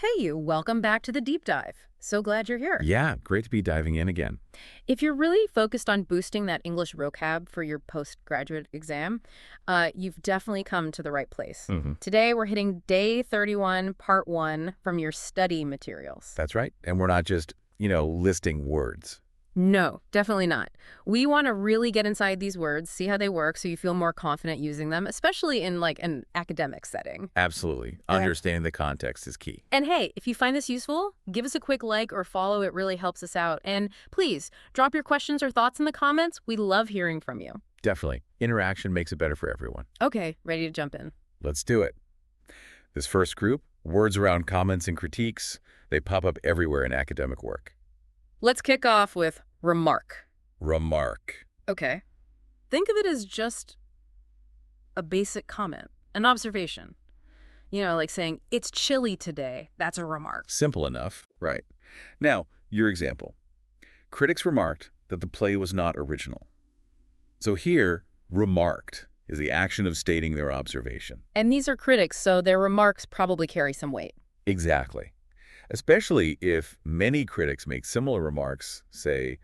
Hey, welcome back to the deep dive. So glad you're here. Yeah, great to be diving in again. If you're really focused on boosting that English vocab for your postgraduate exam, you've definitely come to the right place. Today, we're hitting day 31, part 1 from your study materials. That's right. And we're not just, listing words. No, definitely not. We want to really get inside these words, see how they work so you feel more confident using them, especially in like an academic setting. Absolutely. Understanding the context is key. And hey, if you find this useful, give us a quick like or follow. It really helps us out. And please, drop your questions or thoughts in the comments. We love hearing from you. Definitely. Interaction makes it better for everyone. Okay, ready to jump in. Let's do it. This first group, words around comments and critiques, they pop up everywhere in academic work. Let's kick off with remark. Remark. Okay. Think of it as just a basic comment, an observation. Like saying, it's chilly today. That's a remark. Simple enough, right. Now, your example. Critics remarked that the play was not original. So here, remarked is the action of stating their observation. And these are critics, so their remarks probably carry some weight. Exactly. Especially if many critics make similar remarks, say,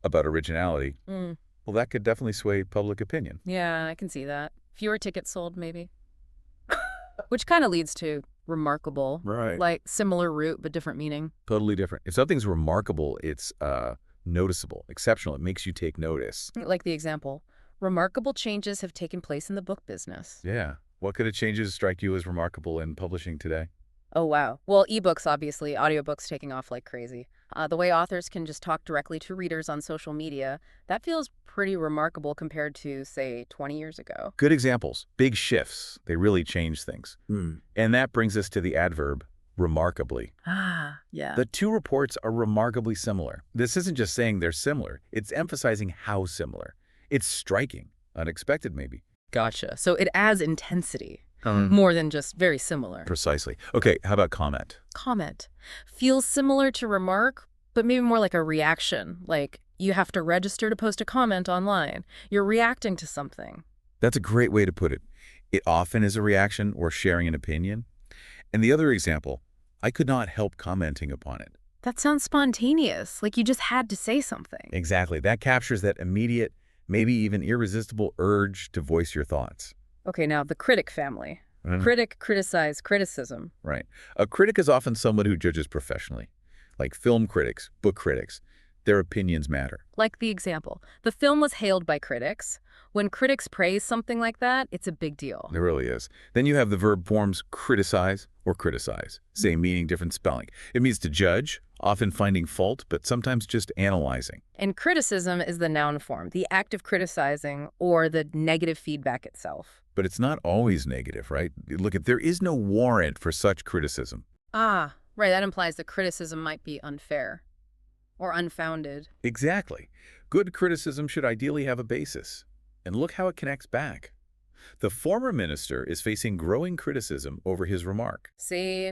about originality, well, that could definitely sway public opinion. Yeah, I can see that. Fewer tickets sold, maybe. Which kind of leads to remarkable. Right. Like similar root, but different meaning. Totally different. If something's remarkable, it's noticeable, exceptional. It makes you take notice. Like the example, remarkable changes have taken place in the book business. Yeah. What kind of changes strike you as remarkable in publishing today? Oh, wow. Well, ebooks, obviously, audiobooks taking off like crazy. The way authors can just talk directly to readers on social media, that feels pretty remarkable compared to, say, 20 years ago. Good examples. Big shifts. They really change things. And that brings us to the adverb, remarkably. Ah, yeah. The two reports are remarkably similar. This isn't just saying they're similar. It's emphasizing how similar. It's striking. Unexpected, maybe. Gotcha. So it adds intensity. More than just very similar. Precisely. Okay, how about comment? Comment. Feels similar to remark, but maybe more like a reaction. Like you have to register to post a comment online. You're reacting to something. That's a great way to put it. It often is a reaction or sharing an opinion. And the other example, I could not help commenting upon it. That sounds spontaneous, like you just had to say something. Exactly. That captures that immediate, maybe even irresistible urge to voice your thoughts. Okay, now the critic family. Critic, criticize, criticism. Right. A critic is often someone who judges professionally, like film critics, book critics. Their opinions matter. Like the example. The film was hailed by critics. When critics praise something like that, it's a big deal. It really is. Then you have the verb forms criticize or criticize. Same meaning, different spelling. It means to judge, often finding fault, but sometimes just analyzing. And criticism is the noun form, the act of criticizing or the negative feedback itself. But it's not always negative, right? Look, there is no warrant for such criticism. Ah, right. That implies that criticism might be unfair or unfounded. Exactly. Good criticism should ideally have a basis. And look how it connects back. The former minister is facing growing criticism over his remark. See,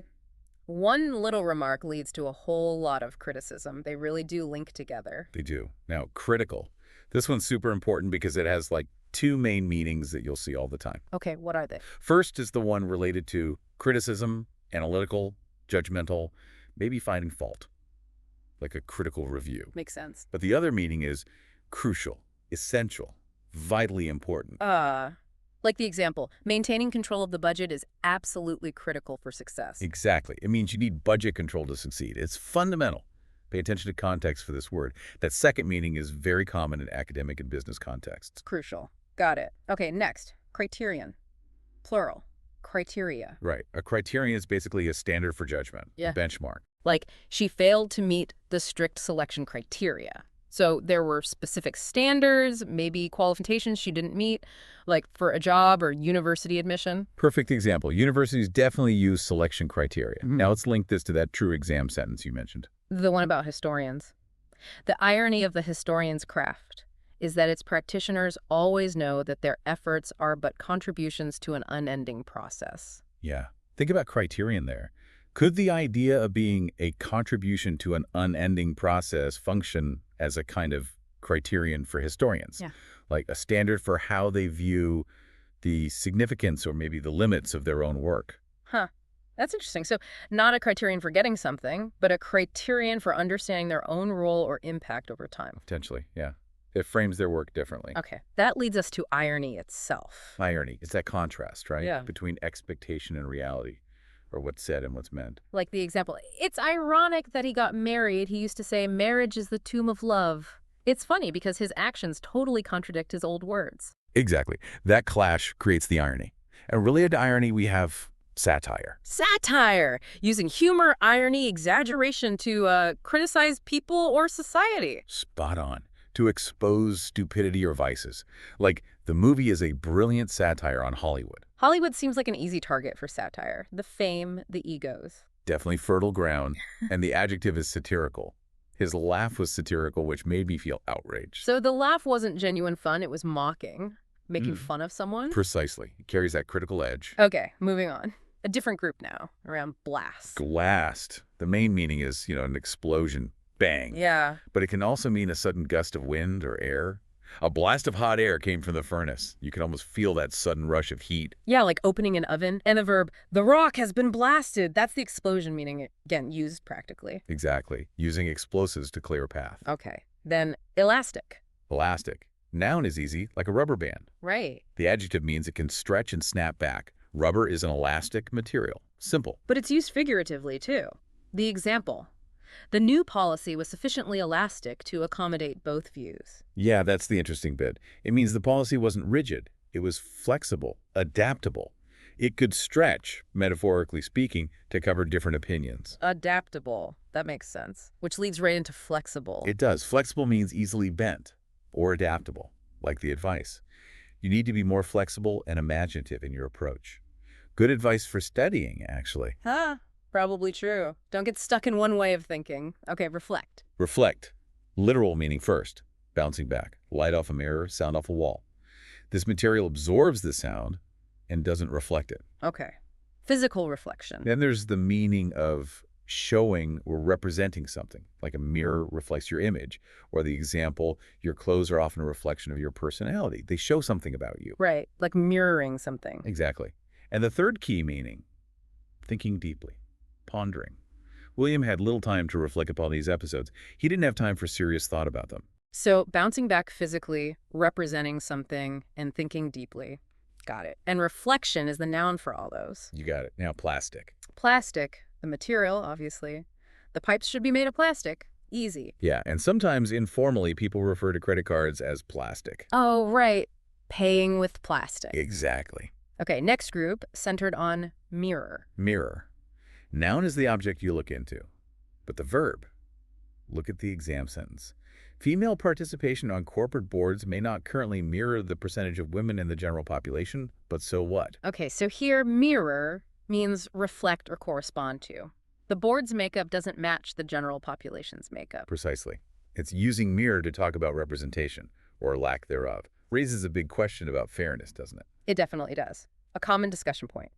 one little remark leads to a whole lot of criticism. They really do link together. They do. Now, critical. This one's super important because it has like two main meanings that you'll see all the time. Okay, what are they? First is the one related to criticism, analytical, judgmental, maybe finding fault, like a critical review. Makes sense. But the other meaning is crucial, essential, vitally important. Like the example, maintaining control of the budget is absolutely critical for success. Exactly. It means you need budget control to succeed. It's fundamental. Pay attention to context for this word. That second meaning is very common in academic and business contexts. Crucial. Got it. Okay, next. Criterion. Plural. Criteria. Right. A criterion is basically a standard for judgment, a benchmark. Like, she failed to meet the strict selection criteria. So there were specific standards, maybe qualifications she didn't meet, like for a job or university admission. Perfect example. Universities definitely use selection criteria. Now let's link this to that true exam sentence you mentioned. The one about historians. The irony of the historian's craft is that its practitioners always know that their efforts are but contributions to an unending process. Yeah. Think about criterion there. Could the idea of being a contribution to an unending process function as a kind of criterion for historians? Yeah. Like a standard for how they view the significance or maybe the limits of their own work? Huh. That's interesting. So not a criterion for getting something, but a criterion for understanding their own role or impact over time. Potentially, yeah. It frames their work differently. Okay. That leads us to irony itself. Irony. It's that contrast, right? Yeah. Between expectation and reality, or what's said and what's meant. Like the example, it's ironic that he got married. He used to say, marriage is the tomb of love. It's funny because his actions totally contradict his old words. Exactly. That clash creates the irony. And related to irony, we have satire. Satire, using humor, irony, exaggeration to criticize people or society. Spot on. To expose stupidity or vices. Like, the movie is a brilliant satire on Hollywood. Hollywood seems like an easy target for satire. The fame, the egos. Definitely fertile ground, and the adjective is satirical. His laugh was satirical, which made me feel outraged. So the laugh wasn't genuine fun, it was mocking, making fun of someone? Precisely. It carries that critical edge. Okay, moving on. A different group now, around blast. Blast. The main meaning is, an explosion. Bang. Yeah. But it can also mean a sudden gust of wind or air. A blast of hot air came from the furnace. You can almost feel that sudden rush of heat. Yeah, like opening an oven. And the verb, the rock has been blasted. That's the explosion meaning, again, used practically. Exactly. Using explosives to clear a path. Okay. Then elastic. Elastic. Noun is easy, like a rubber band. Right. The adjective means it can stretch and snap back. Rubber is an elastic material. Simple. But it's used figuratively, too. The example. The new policy was sufficiently elastic to accommodate both views. Yeah, that's the interesting bit. It means the policy wasn't rigid. It was flexible, adaptable. It could stretch, metaphorically speaking, to cover different opinions. Adaptable. That makes sense. Which leads right into flexible. It does. Flexible means easily bent or adaptable, like the advice. You need to be more flexible and imaginative in your approach. Good advice for studying, actually. Huh. Probably true. Don't get stuck in one way of thinking. Okay, reflect. Reflect. Literal meaning first. Bouncing back. Light off a mirror, sound off a wall. This material absorbs the sound and doesn't reflect it. Okay. Physical reflection. Then there's the meaning of showing or representing something, like a mirror reflects your image, or the example, your clothes are often a reflection of your personality. They show something about you. Right, like mirroring something. Exactly. And the third key meaning, thinking deeply. Pondering. William had little time to reflect upon these episodes. He didn't have time for serious thought about them. So bouncing back physically, representing something, and thinking deeply. Got it. And reflection is the noun for all those. You got it. Now plastic. Plastic, the material, obviously. The pipes should be made of plastic. Easy. Yeah, and sometimes informally people refer to credit cards as plastic. Oh, right. Paying with plastic. Exactly. Okay, next group, centered on mirror. Mirror. Noun is the object you look into, but the verb. Look at the exam sentence. Female participation on corporate boards may not currently mirror the percentage of women in the general population, but so what? Okay, so here mirror means reflect or correspond to. The board's makeup doesn't match the general population's makeup. Precisely. It's using mirror to talk about representation, or lack thereof. Raises a big question about fairness, doesn't it? It definitely does. A common discussion point.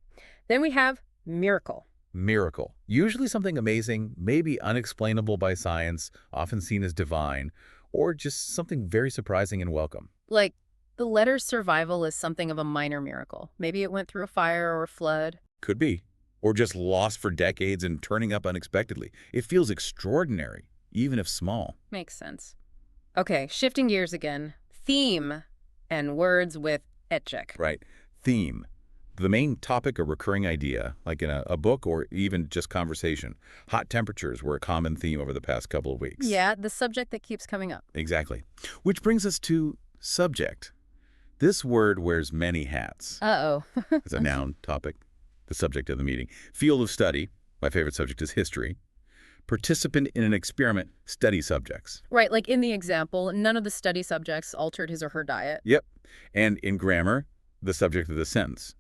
Then we have miracle. Miracle. Usually something amazing, maybe unexplainable by science, often seen as divine, or just something very surprising and welcome. Like, the letter's survival is something of a minor miracle. Maybe it went through a fire or a flood. Could be. Or just lost for decades and turning up unexpectedly. It feels extraordinary, even if small. Makes sense. Okay, shifting gears again. Theme and words with eject. Right. Theme. The main topic or recurring idea, like in a book or even just conversation. Hot temperatures were a common theme over the past couple of weeks. Yeah, the subject that keeps coming up. Exactly. Which brings us to subject. This word wears many hats. Uh-oh. It's a noun, topic, the subject of the meeting. Field of study. My favorite subject is history. Participant in an experiment, study subjects. Right, like in the example, none of the study subjects altered his or her diet. Yep. And in grammar, the subject of the sentence.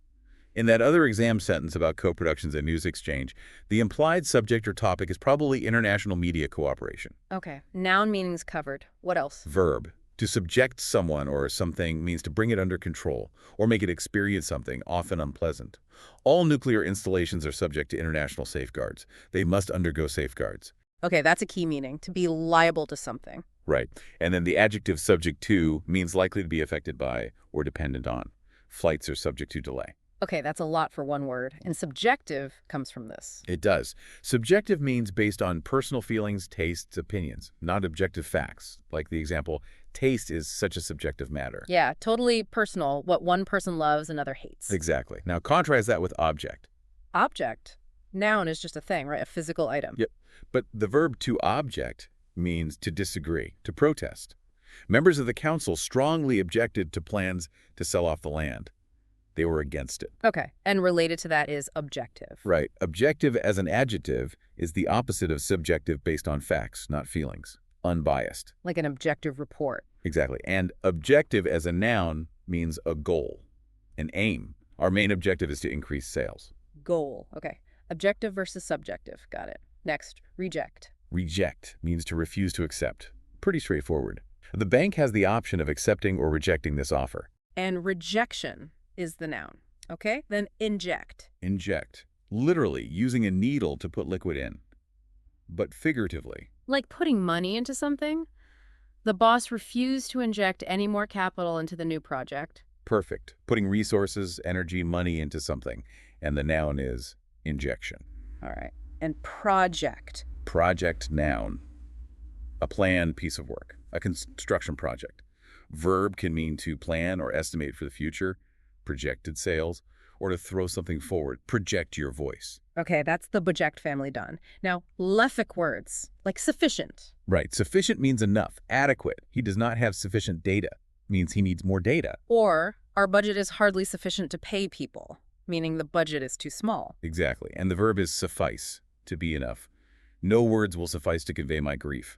In that other exam sentence about co-productions and news exchange, the implied subject or topic is probably international media cooperation. Okay, noun meanings covered. What else? Verb. To subject someone or something means to bring it under control or make it experience something, often unpleasant. All nuclear installations are subject to international safeguards. They must undergo safeguards. Okay, that's a key meaning, to be liable to something. Right. And then the adjective subject to means likely to be affected by or dependent on. Flights are subject to delay. Okay, that's a lot for one word. And subjective comes from this. It does. Subjective means based on personal feelings, tastes, opinions, not objective facts. Like the example, taste is such a subjective matter. Yeah, totally personal. What one person loves, another hates. Exactly. Now contrast that with object. Object. Noun is just a thing, right? A physical item. Yep. But the verb to object means to disagree, to protest. Members of the council strongly objected to plans to sell off the land. They were against it. Okay, and related to that is objective. Right. Objective as an adjective is the opposite of subjective based on facts, not feelings. Unbiased. Like an objective report. Exactly. And objective as a noun means a goal, an aim. Our main objective is to increase sales. Goal. Okay. Objective versus subjective. Got it. Next, reject. Reject means to refuse to accept. Pretty straightforward. The bank has the option of accepting or rejecting this offer. And rejection is the noun. Okay? Then inject. Inject. Literally using a needle to put liquid in. But figuratively. Like putting money into something? The boss refused to inject any more capital into the new project. Perfect. Putting resources, energy, money into something. And the noun is injection. All right. And project. Project, noun. A planned piece of work. A construction project. Verb can mean to plan or estimate for the future, projected sales, or to throw something forward, project your voice. Okay, that's the project family done. Now, lexic words, like sufficient. Right. Sufficient means enough, adequate. He does not have sufficient data. Means he needs more data. Or, our budget is hardly sufficient to pay people, meaning the budget is too small. Exactly. And the verb is suffice, to be enough. No words will suffice to convey my grief.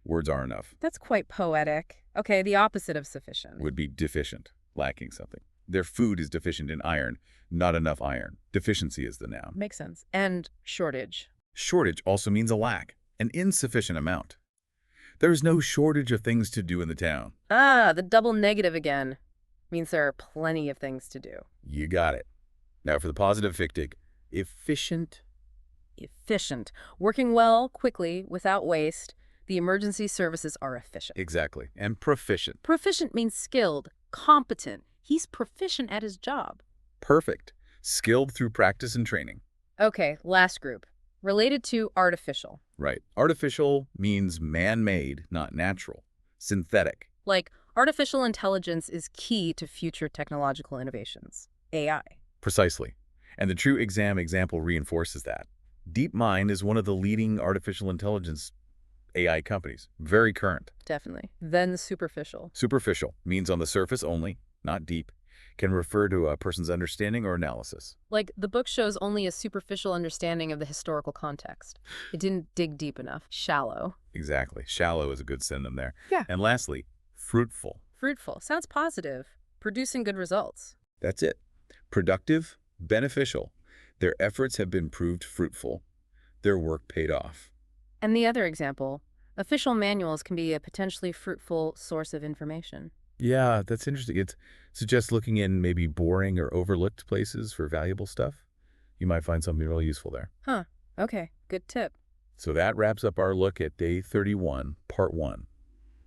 Words are enough. That's quite poetic. Okay, the opposite of sufficient. Would be deficient, lacking something. Their food is deficient in iron, not enough iron. Deficiency is the noun. Makes sense. And shortage. Shortage also means a lack, an insufficient amount. There's no shortage of things to do in the town. Ah, the double negative again. Means there are plenty of things to do. You got it. Now for the positive fictic, efficient. Efficient. Working well, quickly, without waste. The emergency services are efficient. Exactly. And proficient. Proficient means skilled, competent. He's proficient at his job. Perfect. Skilled through practice and training. Okay, last group. Related to artificial. Right. Artificial means man-made, not natural. Synthetic. Like, artificial intelligence is key to future technological innovations. AI. Precisely. And the true exam example reinforces that. DeepMind is one of the leading artificial intelligence AI companies. Very current. Definitely. Then superficial. Superficial means on the surface only, not deep. Can refer to a person's understanding or analysis. Like, the book shows only a superficial understanding of the historical context. It didn't dig deep enough. Shallow. Exactly. Shallow is a good synonym there. Yeah. And lastly, fruitful. Fruitful. Sounds positive. Producing good results. That's it. Productive, beneficial. Their efforts have been proved fruitful. Their work paid off. And the other example, official manuals can be a potentially fruitful source of information. Yeah, that's interesting. It suggests looking in maybe boring or overlooked places for valuable stuff. You might find something really useful there. Huh. Okay. Good tip. So that wraps up our look at Day 31, Part 1.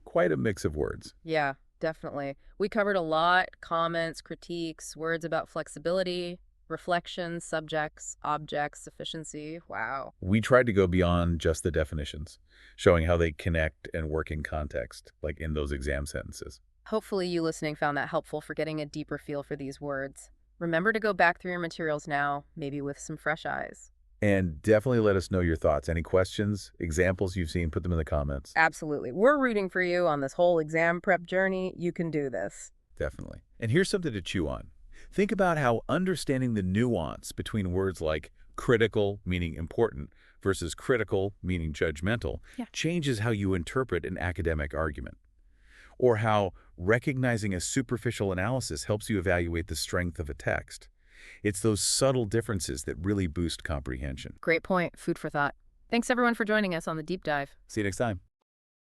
Quite a mix of words. Yeah, definitely. We covered a lot: comments, critiques, words about flexibility, reflections, subjects, objects, sufficiency. Wow. We tried to go beyond just the definitions, showing how they connect and work in context, like in those exam sentences. Hopefully you listening found that helpful for getting a deeper feel for these words. Remember to go back through your materials now, maybe with some fresh eyes. And definitely let us know your thoughts. Any questions, examples you've seen, put them in the comments. Absolutely. We're rooting for you on this whole exam prep journey. You can do this. Definitely. And here's something to chew on. Think about how understanding the nuance between words like critical, meaning important, versus critical, meaning judgmental, changes how you interpret an academic argument. Or how recognizing a superficial analysis helps you evaluate the strength of a text. It's those subtle differences that really boost comprehension. Great point. Food for thought. Thanks everyone for joining us on the deep dive. See you next time.